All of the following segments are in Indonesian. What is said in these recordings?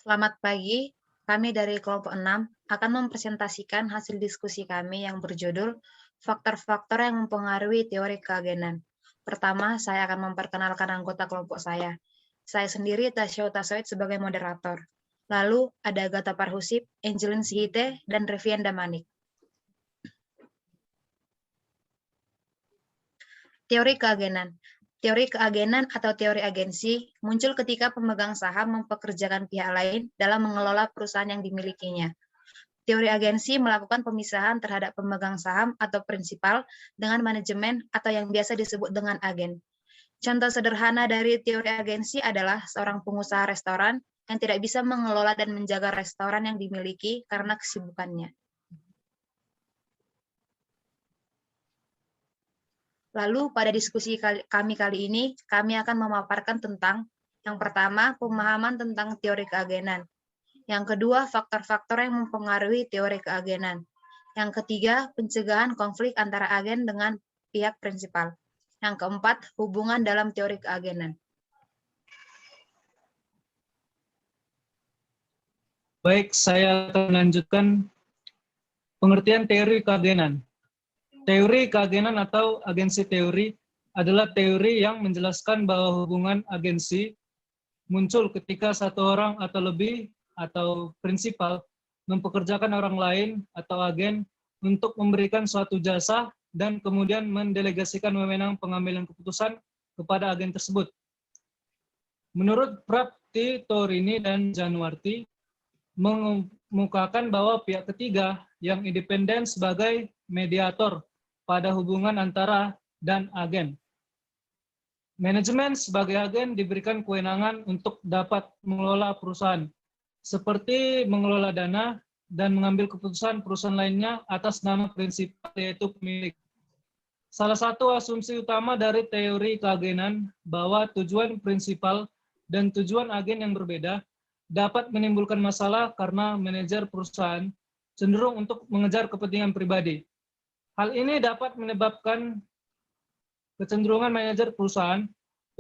Selamat pagi, kami dari kelompok 6 akan mempresentasikan hasil diskusi kami yang berjudul Faktor-faktor yang mempengaruhi teori keagenan. Pertama, saya akan memperkenalkan anggota kelompok saya. Saya sendiri Tasya Utasoid sebagai moderator. Lalu ada Agatha Parhusip, Angelin Sihite, dan Revian Damanik. Teori keagenan. Teori keagenan atau teori agensi muncul ketika pemegang saham mempekerjakan pihak lain dalam mengelola perusahaan yang dimilikinya. Teori agensi melakukan pemisahan terhadap pemegang saham atau prinsipal dengan manajemen atau yang biasa disebut dengan agen. Contoh sederhana dari teori agensi adalah seorang pengusaha restoran yang tidak bisa mengelola dan menjaga restoran yang dimiliki karena kesibukannya. Lalu pada diskusi kami kali ini, kami akan memaparkan tentang yang pertama, pemahaman tentang teori keagenan. Yang kedua, faktor-faktor yang mempengaruhi teori keagenan. Yang ketiga, pencegahan konflik antara agen dengan pihak prinsipal. Yang keempat, hubungan dalam teori keagenan. Baik, saya akan melanjutkan pengertian teori keagenan. Teori keagenan atau agensi teori adalah teori yang menjelaskan bahwa hubungan agensi muncul ketika satu orang atau lebih atau prinsipal mempekerjakan orang lain atau agen untuk memberikan suatu jasa dan kemudian mendelegasikan wewenang pengambilan keputusan kepada agen tersebut. Menurut Prapti, Torini, dan Januarti, mengemukakan bahwa pihak ketiga yang independen sebagai mediator pada hubungan antara dan agen. Manajemen sebagai agen diberikan kewenangan untuk dapat mengelola perusahaan, seperti mengelola dana dan mengambil keputusan perusahaan lainnya atas nama prinsipal yaitu pemilik. Salah satu asumsi utama dari teori keagenan bahwa tujuan prinsipal dan tujuan agen yang berbeda dapat menimbulkan masalah karena manajer perusahaan cenderung untuk mengejar kepentingan pribadi. Hal ini dapat menyebabkan kecenderungan manajer perusahaan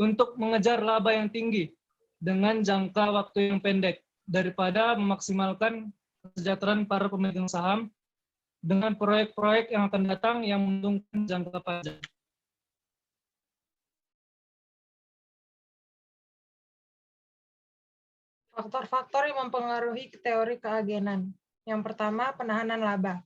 untuk mengejar laba yang tinggi dengan jangka waktu yang pendek daripada memaksimalkan kesejahteraan para pemegang saham dengan proyek-proyek yang akan datang yang menguntungkan jangka panjang. Faktor-faktor yang mempengaruhi teori keagenan. Yang pertama, penahanan laba.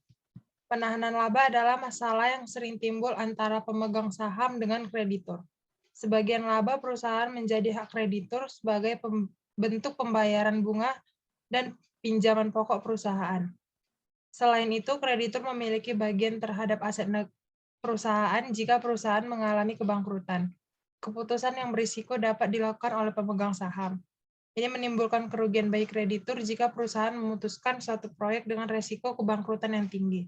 Penahanan laba adalah masalah yang sering timbul antara pemegang saham dengan kreditur. Sebagian laba perusahaan menjadi hak kreditur sebagai bentuk pembayaran bunga dan pinjaman pokok perusahaan. Selain itu, kreditur memiliki bagian terhadap aset perusahaan jika perusahaan mengalami kebangkrutan. Keputusan yang berisiko dapat dilakukan oleh pemegang saham. Ini menimbulkan kerugian bagi kreditur jika perusahaan memutuskan suatu proyek dengan resiko kebangkrutan yang tinggi.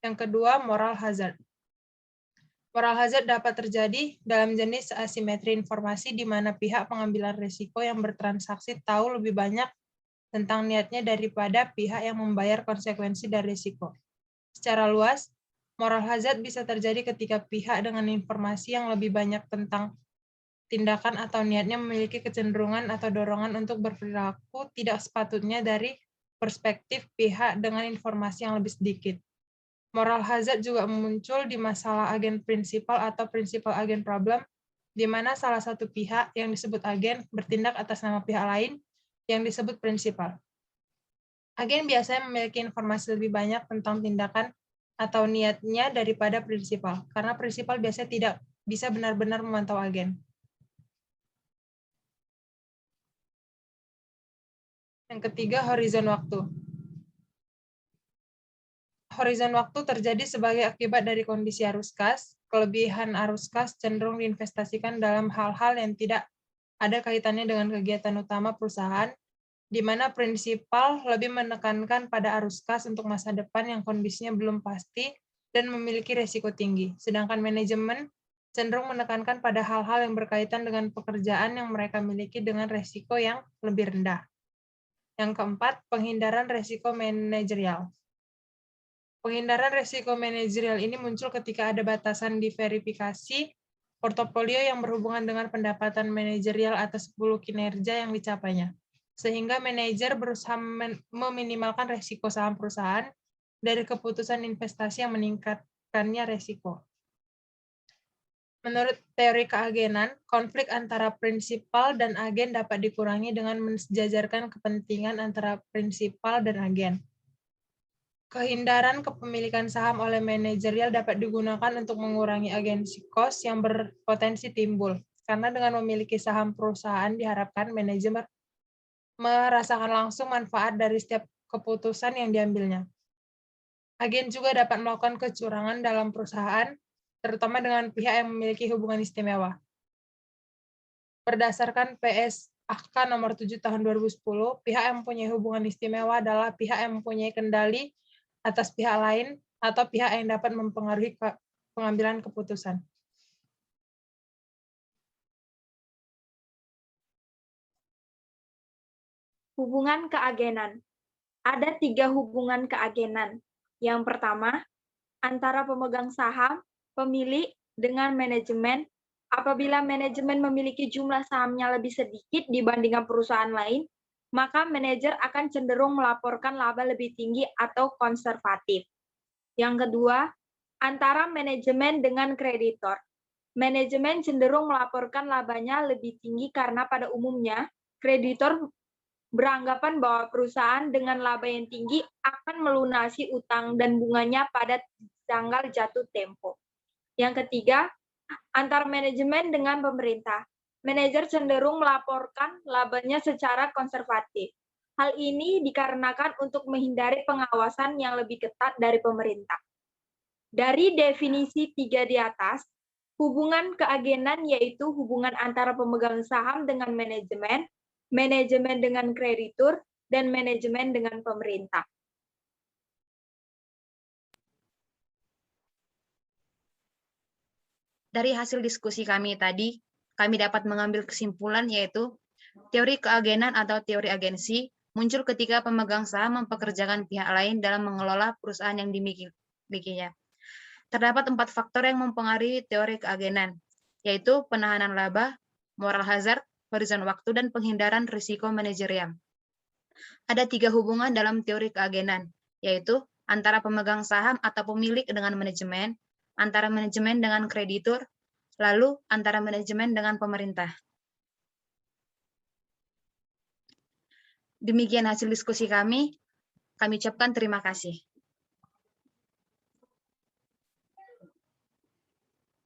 Yang kedua, moral hazard. Moral hazard dapat terjadi dalam jenis asimetri informasi di mana pihak pengambilan risiko yang bertransaksi tahu lebih banyak tentang niatnya daripada pihak yang membayar konsekuensi dari risiko. Secara luas, moral hazard bisa terjadi ketika pihak dengan informasi yang lebih banyak tentang tindakan atau niatnya memiliki kecenderungan atau dorongan untuk berperilaku tidak sepatutnya dari perspektif pihak dengan informasi yang lebih sedikit. Moral hazard juga muncul di masalah agen prinsipal atau prinsipal agen problem, di mana salah satu pihak yang disebut agen bertindak atas nama pihak lain yang disebut prinsipal. Agen biasanya memiliki informasi lebih banyak tentang tindakan atau niatnya daripada prinsipal, karena prinsipal biasanya tidak bisa benar-benar memantau agen. Yang ketiga, horizon waktu. Horizon waktu terjadi sebagai akibat dari kondisi arus kas. Kelebihan arus kas cenderung diinvestasikan dalam hal-hal yang tidak ada kaitannya dengan kegiatan utama perusahaan, di mana prinsipal lebih menekankan pada arus kas untuk masa depan yang kondisinya belum pasti dan memiliki risiko tinggi. Sedangkan manajemen cenderung menekankan pada hal-hal yang berkaitan dengan pekerjaan yang mereka miliki dengan risiko yang lebih rendah. Yang keempat, penghindaran risiko manajerial. Penghindaran risiko manajerial ini muncul ketika ada batasan di verifikasi portofolio yang berhubungan dengan pendapatan manajerial atas 10 kinerja yang dicapainya. sehingga manajer berusaha meminimalkan resiko saham perusahaan dari keputusan investasi yang meningkatkannya resiko. Menurut teori keagenan, konflik antara prinsipal dan agen dapat dikurangi dengan mensejajarkan kepentingan antara prinsipal dan agen. Kehindaran kepemilikan saham oleh manajerial dapat digunakan untuk mengurangi agensi cost yang berpotensi timbul, karena dengan memiliki saham perusahaan diharapkan manajemen merasakan langsung manfaat dari setiap keputusan yang diambilnya. Agen juga dapat melakukan kecurangan dalam perusahaan, terutama dengan pihak yang memiliki hubungan istimewa. Berdasarkan PSAK nomor 7 tahun 2010, pihak yang mempunyai hubungan istimewa adalah pihak yang mempunyai kendali atas pihak lain atau pihak yang dapat mempengaruhi pengambilan keputusan. Hubungan keagenan. Ada 3 hubungan keagenan. Yang pertama, antara pemegang saham, pemilik, dengan manajemen. Apabila manajemen memiliki jumlah sahamnya lebih sedikit dibandingkan perusahaan lain, maka manajer akan cenderung melaporkan laba lebih tinggi atau konservatif. Yang kedua, antara manajemen dengan kreditor. Manajemen cenderung melaporkan labanya lebih tinggi karena pada umumnya kreditor beranggapan bahwa perusahaan dengan laba yang tinggi akan melunasi utang dan bunganya pada tanggal jatuh tempo. Yang ketiga, antar manajemen dengan pemerintah. Manajer cenderung melaporkan labanya secara konservatif. Hal ini dikarenakan untuk menghindari pengawasan yang lebih ketat dari pemerintah. Dari definisi 3 di atas, hubungan keagenan yaitu hubungan antara pemegang saham dengan manajemen, manajemen dengan kreditur, dan manajemen dengan pemerintah. Dari hasil diskusi kami tadi, kami dapat mengambil kesimpulan yaitu teori keagenan atau teori agensi muncul ketika pemegang saham mempekerjakan pihak lain dalam mengelola perusahaan yang dimilikinya. Terdapat 4 faktor yang mempengaruhi teori keagenan, yaitu penahanan laba, moral hazard, horizon waktu, dan penghindaran risiko manajerial. Ada 3 hubungan dalam teori keagenan, yaitu antara pemegang saham atau pemilik dengan manajemen, antara manajemen dengan kreditur, lalu antara manajemen dengan pemerintah. Demikian hasil diskusi kami ucapkan terima kasih.